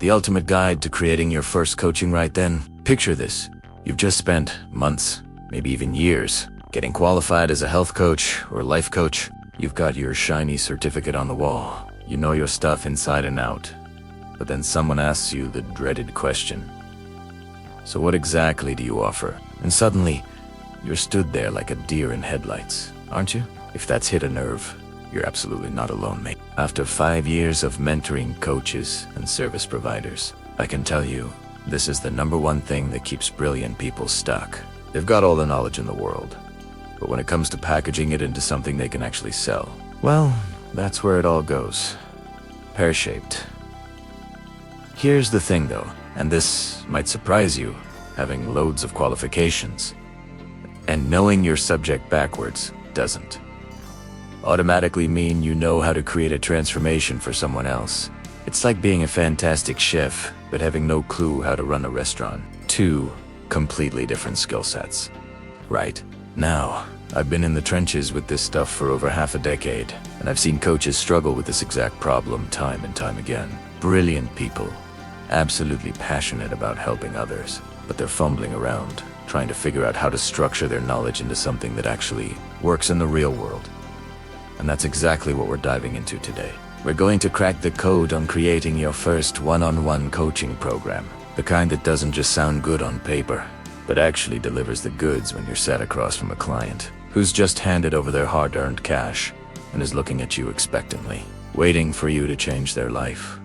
The ultimate guide to creating your first coaching right then. Picture this. You've just spent months, maybe even years, getting qualified as a health coach or life coach. You've got your shiny certificate on the wall. You know your stuff inside and out. But then someone asks you the dreaded question. So what exactly do you offer? And suddenly, you're stood there like a deer in headlights, aren't you? If that's hit a nerve, you're absolutely not alone, mate. After 5 years of mentoring coaches and service providers, I can tell you, this is the #1 thing that keeps brilliant people stuck. They've got all the knowledge in the world, but when it comes to packaging it into something they can actually sell, well, that's where it all goes. Pear-shaped. Here's the thing though, and this might surprise you, having loads of qualifications, and knowing your subject backwards doesn't automatically mean you know how to create a transformation for someone else. It's like being a fantastic chef, but having no clue how to run a restaurant. Two completely different skill sets. Right. Now, I've been in the trenches with this stuff for over half a decade, and I've seen coaches struggle with this exact problem time and time again. Brilliant people, absolutely passionate about helping others, but they're fumbling around, trying to figure out how to structure their knowledge into something that actually works in the real world. And that's exactly what we're diving into today. We're going to crack the code on creating your first one-on-one coaching program. The kind that doesn't just sound good on paper, but actually delivers the goods when you're sat across from a client who's just handed over their hard-earned cash and is looking at you expectantly, waiting for you to change their life.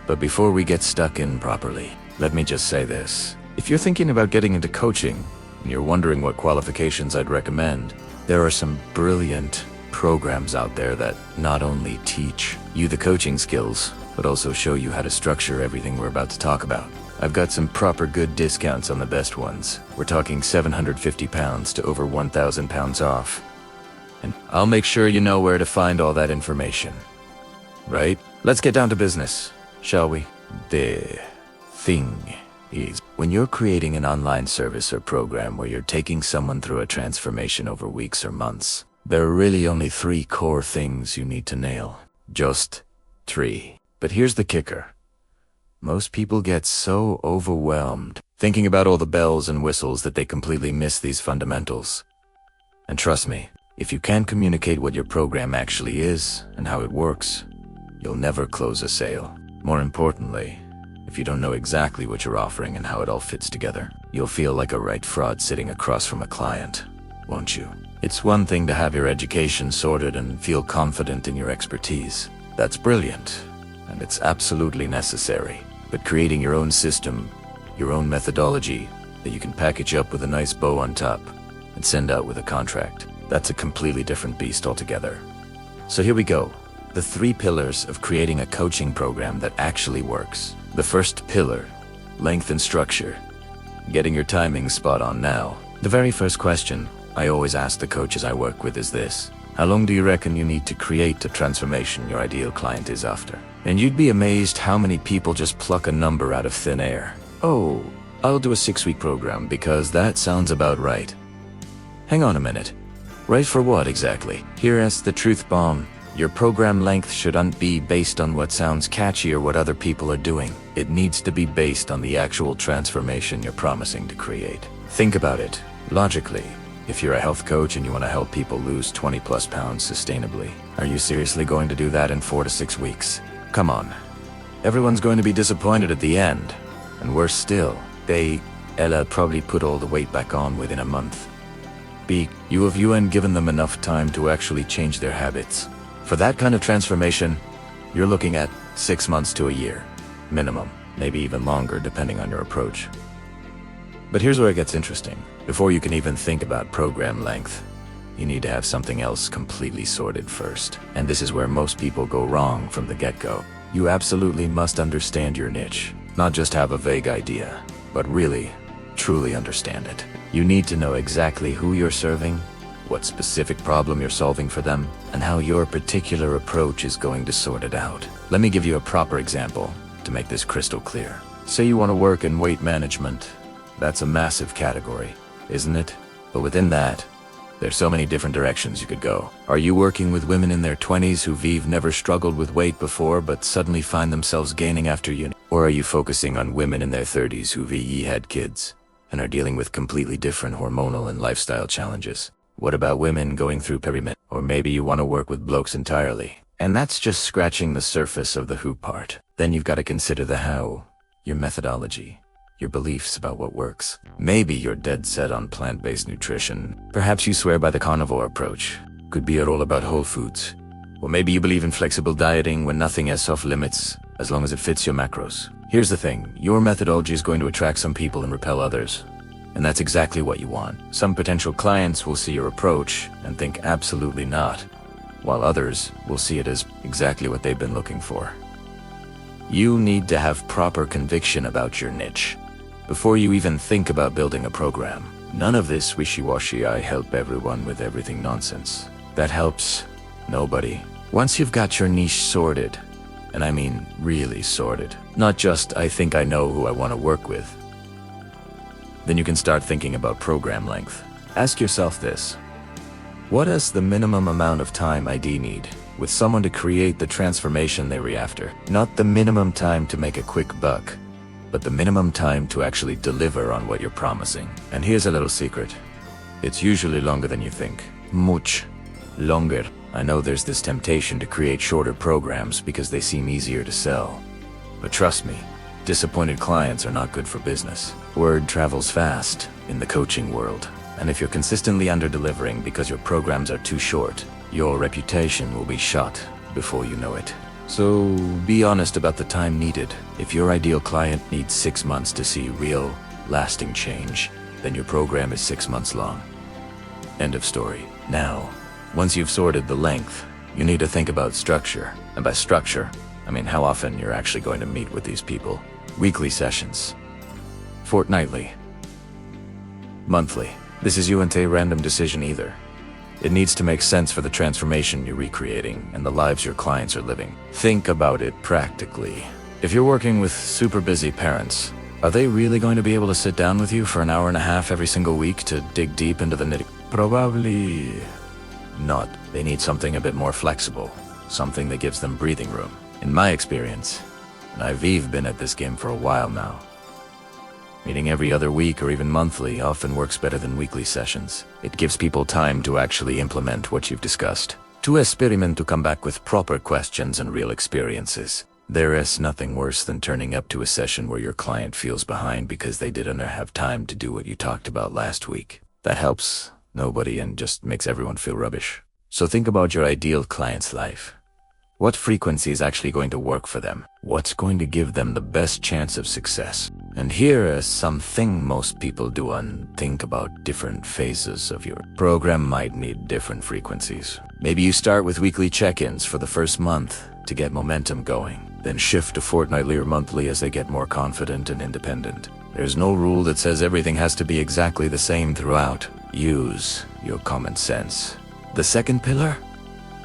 But before we get stuck in properly, let me just say this. If you're thinking about getting into coaching and you're wondering what qualifications I'd recommend, there are some brilliant programs out there that not only teach you the coaching skills, but also show you how to structure everything we're about to talk about. I've got some proper good discounts on the best ones. We're talking £750 to over £1,000 off. And I'll make sure you know where to find all that information. Right? Let's get down to business, shall we? The thing is, when you're creating an online service or program where you're taking someone through a transformation over weeks or months, there are really only 3 core things you need to nail. Just 3. But here's the kicker. Most people get so overwhelmed thinking about all the bells and whistles that they completely miss these fundamentals. And trust me, if you can't communicate what your program actually is and how it works, you'll never close a sale. More importantly, if you don't know exactly what you're offering and how it all fits together, you'll feel like a right fraud sitting across from a client, won't you? It's one thing to have your education sorted and feel confident in your expertise. That's brilliant, and it's absolutely necessary. But creating your own system, your own methodology, that you can package up with a nice bow on top and send out with a contract, that's a completely different beast altogether. So here we go. The 3 pillars of creating a coaching program that actually works. The first pillar, length and structure. Getting your timing spot on now. The very first question I always ask the coaches I work with is this: how long do you reckon you need to create the transformation your ideal client is after? And you'd be amazed how many people just pluck a number out of thin air. Oh, I'll do a 6-week program because that sounds about right. Hang on a minute. Right for what exactly? Here's the truth bomb. Your program length shouldn't be based on what sounds catchy or what other people are doing. It needs to be based on the actual transformation you're promising to create. Think about it logically. If you're a health coach and you want to help people lose 20+ pounds sustainably, are you seriously going to do that in 4 to 6 weeks? Come on. Everyone's going to be disappointed at the end. And worse still, Ella probably put all the weight back on within a month. B, you haven't given them enough time to actually change their habits. For that kind of transformation, you're looking at 6 months to a year, minimum, maybe even longer depending on your approach. But here's where it gets interesting. Before you can even think about program length, you need to have something else completely sorted first. And this is where most people go wrong from the get-go. You absolutely must understand your niche, not just have a vague idea, but really, truly understand it. You need to know exactly who you're serving, what specific problem you're solving for them, and how your particular approach is going to sort it out. Let me give you a proper example to make this crystal clear. Say you want to work in weight management. That's a massive category, isn't it? But within that, There's so many different directions you could go. Are you working with women in their 20s who've never struggled with weight before but suddenly find themselves gaining after uni? Or are you focusing on women in their 30s who've had kids and are dealing with completely different hormonal and lifestyle challenges? What about women going through perimenopause? Or maybe you want to work with blokes entirely. And that's just scratching the surface of the who part. Then you've got to consider the how, your methodology, your beliefs about what works. Maybe you're dead set on plant-based nutrition. Perhaps you swear by the carnivore approach. Could be all about whole foods. Or maybe you believe in flexible dieting when nothing has off limits, as long as it fits your macros. Here's the thing, your methodology is going to attract some people and repel others. And that's exactly what you want. Some potential clients will see your approach and think absolutely not, while others will see it as exactly what they've been looking for. You need to have proper conviction about your niche before you even think about building a program. None of this wishy-washy "I help everyone with everything" nonsense. That helps nobody. Once you've got your niche sorted, and I mean really sorted, not just "I think I know who I want to work with," then you can start thinking about program length. Ask yourself this: what is the minimum amount of time I need with someone to create the transformation they're after? Not the minimum time to make a quick buck, but the minimum time to actually deliver on what you're promising. And here's a little secret. It's usually longer than you think. Much longer. I know there's this temptation to create shorter programs because they seem easier to sell. But trust me, disappointed clients are not good for business. Word travels fast in the coaching world. And if you're consistently under-delivering because your programs are too short, your reputation will be shot before you know it. So be honest about the time needed. If your ideal client needs 6 months to see real, lasting change, then your program is 6 months long. End of story. Now, once you've sorted the length, you need to think about structure. And by structure, I mean how often you're actually going to meet with these people. Weekly sessions. Fortnightly. Monthly. This isn't a random decision either. It needs to make sense for the transformation you're recreating and the lives your clients are living. Think about it practically. If you're working with super busy parents, are they really going to be able to sit down with you for an hour and a half every single week to dig deep into the nitty? Probably not. They need something a bit more flexible, something that gives them breathing room. In my experience, and I've been at this game for a while now, meeting every other week or even monthly often works better than weekly sessions. It gives people time to actually implement what you've discussed. To experiment, to come back with proper questions and real experiences. There is nothing worse than turning up to a session where your client feels behind because they didn't have time to do what you talked about last week. That helps nobody and just makes everyone feel rubbish. So think about your ideal client's life. What frequency is actually going to work for them? What's going to give them the best chance of success? And here is something most people do and think about different phases of your program might need different frequencies. Maybe you start with weekly check-ins for the first month to get momentum going, then shift to fortnightly or monthly as they get more confident and independent. There's no rule that says everything has to be exactly the same throughout. Use your common sense. The second pillar?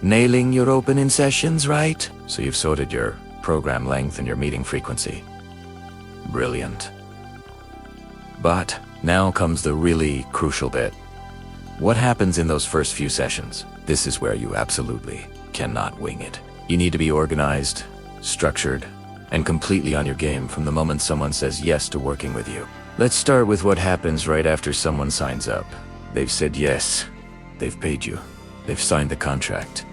Nailing your opening sessions, right? So you've sorted your program length and your meeting frequency. Brilliant. But now comes the really crucial bit. What happens in those first few sessions? This is where you absolutely cannot wing it. You need to be organized, structured, and completely on your game from the moment someone says yes to working with you. Let's start with what happens right after someone signs up. They've said yes. They've paid you. They've signed the contract.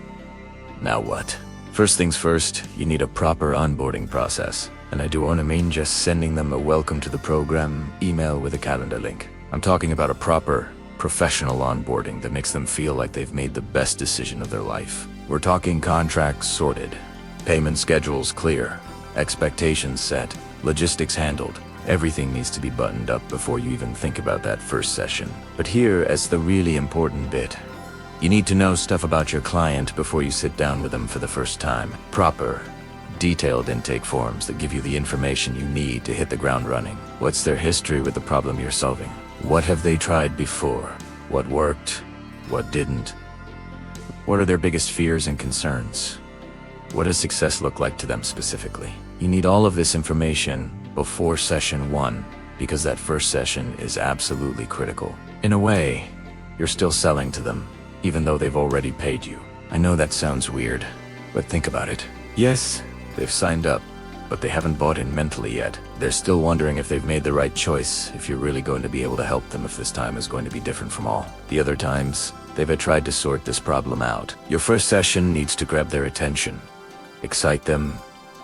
Now what? First things first, you need a proper onboarding process. And I don't mean just sending them a welcome to the program email with a calendar link. I'm talking about a proper, professional onboarding that makes them feel like they've made the best decision of their life. We're talking contracts sorted, payment schedules clear, expectations set, logistics handled. Everything needs to be buttoned up before you even think about that first session. But here is the really important bit. You need to know stuff about your client before you sit down with them for the first time. Proper, detailed intake forms that give you the information you need to hit the ground running. What's their history with the problem you're solving? What have they tried before? What worked? What didn't? What are their biggest fears and concerns? What does success look like to them specifically? You need all of this information before session 1, because that first session is absolutely critical. In a way, you're still selling to them, even though they've already paid you. I know that sounds weird, but think about it. Yes, they've signed up, but they haven't bought in mentally yet. They're still wondering if they've made the right choice, if you're really going to be able to help them, if this time is going to be different from all the other times they've tried to sort this problem out. Your first session needs to grab their attention, excite them,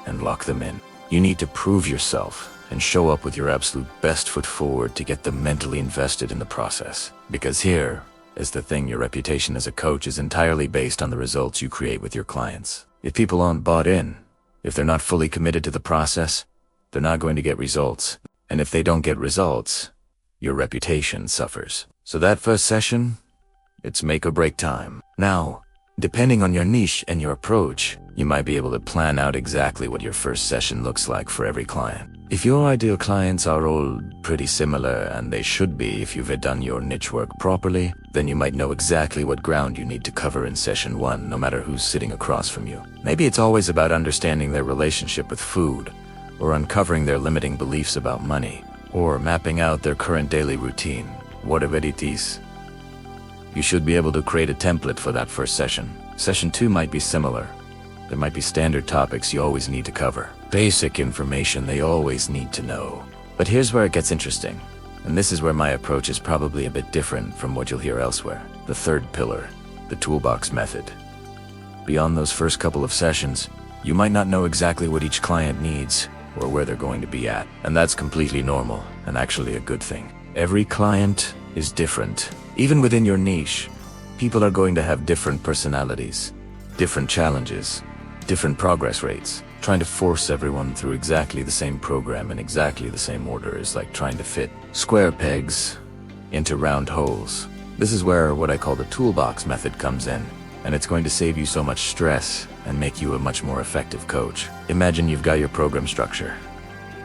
and lock them in. You need to prove yourself and show up with your absolute best foot forward to get them mentally invested in the process. Because here is the thing, your reputation as a coach is entirely based on the results you create with your clients. If people aren't bought in, if they're not fully committed to the process, they're not going to get results. And if they don't get results, your reputation suffers. So that first session, it's make or break time. Now, depending on your niche and your approach, you might be able to plan out exactly what your first session looks like for every client. If your ideal clients are all pretty similar, and they should be if you've done your niche work properly, then you might know exactly what ground you need to cover in session 1, no matter who's sitting across from you. Maybe it's always about understanding their relationship with food, or uncovering their limiting beliefs about money, or mapping out their current daily routine, whatever it is. You should be able to create a template for that first session. Session 2 might be similar. There might be standard topics you always need to cover. Basic information they always need to know. But here's where it gets interesting. And this is where my approach is probably a bit different from what you'll hear elsewhere. The third pillar, the toolbox method. Beyond those first couple of sessions, you might not know exactly what each client needs or where they're going to be at. And that's completely normal and actually a good thing. Every client is different. Even within your niche, people are going to have different personalities, different challenges, different progress rates. Trying to force everyone through exactly the same program in exactly the same order is like trying to fit square pegs into round holes. This is where what I call the toolbox method comes in, and it's going to save you so much stress and make you a much more effective coach. Imagine you've got your program structure.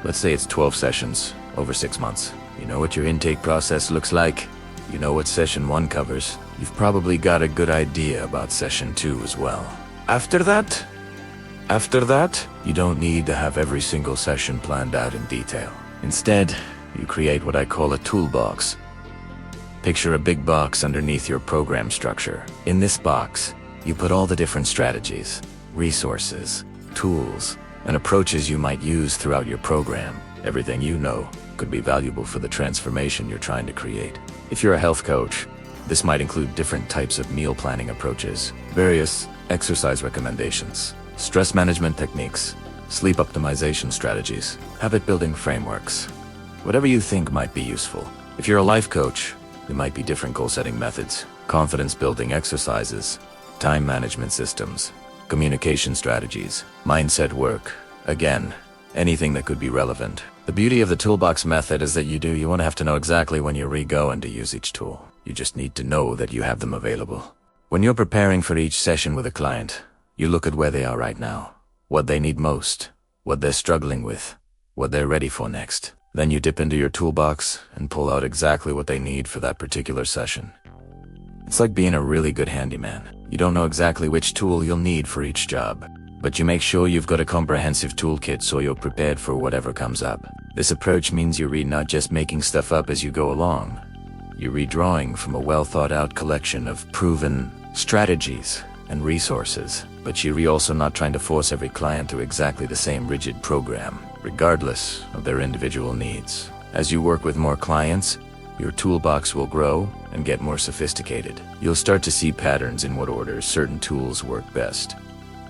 Let's say it's 12 sessions over 6 months. You know what your intake process looks like. You know what session 1 covers. You've probably got a good idea about session 2 as well. After that, you don't need to have every single session planned out in detail. Instead, you create what I call a toolbox. Picture a big box underneath your program structure. In this box, you put all the different strategies, resources, tools, and approaches you might use throughout your program. Everything you know could be valuable for the transformation you're trying to create. If you're a health coach, this might include different types of meal planning approaches, various exercise recommendations, stress management techniques, sleep optimization strategies, habit building frameworks, whatever you think might be useful. If you're a life coach, there might be different goal setting methods, confidence building exercises, time management systems, communication strategies, mindset work. Again, anything that could be relevant. The beauty of the toolbox method is that you won't have to know exactly when you're going to use each tool. You just need to know that you have them available. When you're preparing for each session with a client, you look at where they are right now, what they need most, what they're struggling with, what they're ready for next. Then you dip into your toolbox and pull out exactly what they need for that particular session. It's like being a really good handyman. You don't know exactly which tool you'll need for each job, but you make sure you've got a comprehensive toolkit so you're prepared for whatever comes up. This approach means you read not just making stuff up as you go along. You're redrawing from a well-thought-out collection of proven strategies and resources, but you're also not trying to force every client through exactly the same rigid program, regardless of their individual needs. As you work with more clients, your toolbox will grow and get more sophisticated. You'll start to see patterns in what order certain tools work best,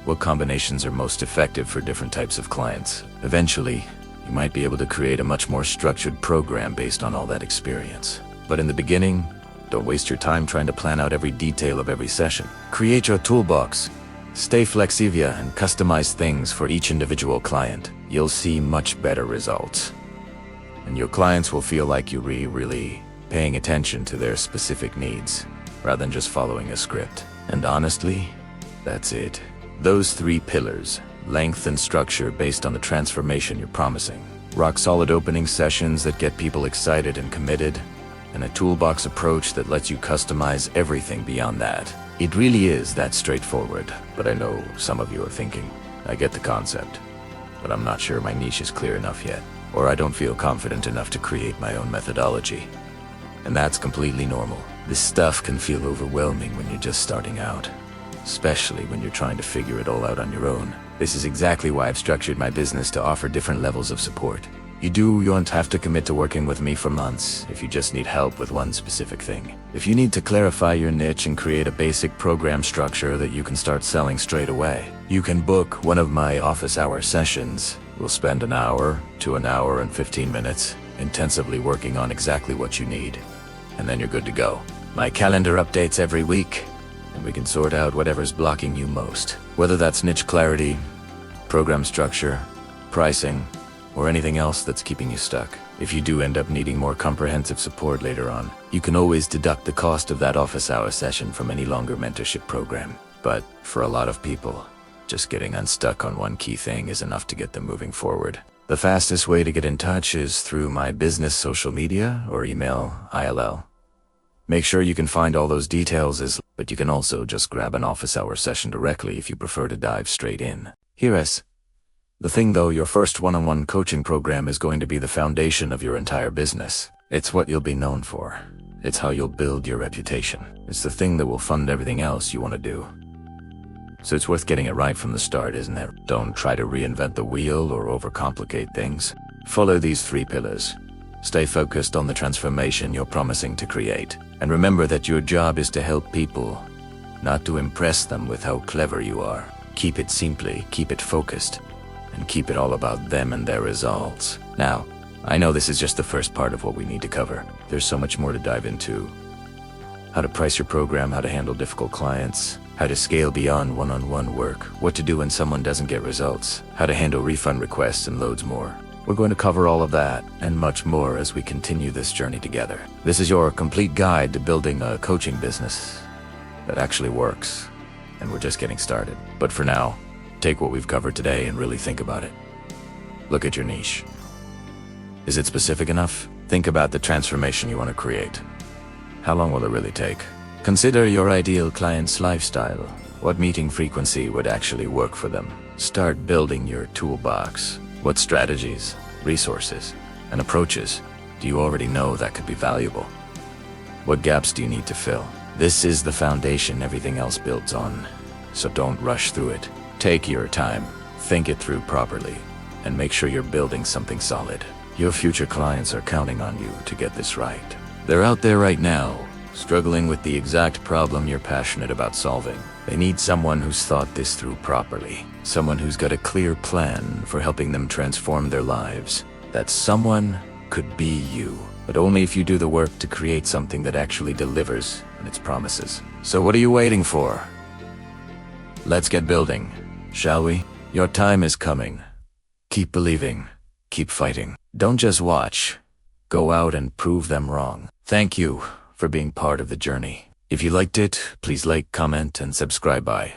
what combinations are most effective for different types of clients. Eventually, you might be able to create a much more structured program based on all that experience. But in the beginning, don't waste your time trying to plan out every detail of every session. Create your toolbox. Stay flexible and customize things for each individual client. You'll see much better results. And your clients will feel like you're really paying attention to their specific needs, rather than just following a script. And honestly, that's it. Those 3 pillars, length and structure based on the transformation you're promising. Rock-solid opening sessions that get people excited and committed, and a toolbox approach that lets you customize everything beyond that. It really is that straightforward, but I know some of you are thinking, I get the concept, but I'm not sure my niche is clear enough yet, or I don't feel confident enough to create my own methodology. And that's completely normal. This stuff can feel overwhelming when you're just starting out, especially when you're trying to figure it all out on your own. This is exactly why I've structured my business to offer different levels of support. You don't have to commit to working with me for months if you just need help with one specific thing. If you need to clarify your niche and create a basic program structure that you can start selling straight away, you can book one of my office hour sessions. We'll spend an hour to an hour and 15 minutes intensively working on exactly what you need, and then you're good to go. My calendar updates every week, and we can sort out whatever's blocking you most, whether that's niche clarity, program structure, pricing, or anything else that's keeping you stuck. If you do end up needing more comprehensive support later on, you can always deduct the cost of that office hour session from any longer mentorship program. But for a lot of people, just getting unstuck on one key thing is enough to get them moving forward. The fastest way to get in touch is through my business social media or email ILL. Make sure you can find all those details, but you can also just grab an office hour session directly if you prefer to dive straight in. Here's the thing though, your first one-on-one coaching program is going to be the foundation of your entire business. It's what you'll be known for. It's how you'll build your reputation. It's the thing that will fund everything else you want to do. So it's worth getting it right from the start, isn't it? Don't try to reinvent the wheel or overcomplicate things. Follow these 3 pillars. Stay focused on the transformation you're promising to create. And remember that your job is to help people, not to impress them with how clever you are. Keep it simply, keep it focused, and keep it all about them and their results. Now, I know this is just the first part of what we need to cover. There's so much more to dive into. How to price your program, how to handle difficult clients, how to scale beyond one-on-one work, what to do when someone doesn't get results, how to handle refund requests, and loads more. We're going to cover all of that and much more as we continue this journey together. This is your complete guide to building a coaching business that actually works, and we're just getting started. But for now, take what we've covered today and really think about it. Look at your niche. Is it specific enough? Think about the transformation you want to create. How long will it really take? Consider your ideal client's lifestyle. What meeting frequency would actually work for them? Start building your toolbox. What strategies, resources, and approaches do you already know that could be valuable? What gaps do you need to fill? This is the foundation everything else builds on, so don't rush through it. Take your time, think it through properly, and make sure you're building something solid. Your future clients are counting on you to get this right. They're out there right now, struggling with the exact problem you're passionate about solving. They need someone who's thought this through properly, someone who's got a clear plan for helping them transform their lives. That someone could be you, but only if you do the work to create something that actually delivers on its promises. So what are you waiting for? Let's get building, shall we? Your time is coming. Keep believing, keep fighting. Don't just watch. Go out and prove them wrong. Thank you for being part of the journey. If you liked it, please like, comment, and subscribe. Bye.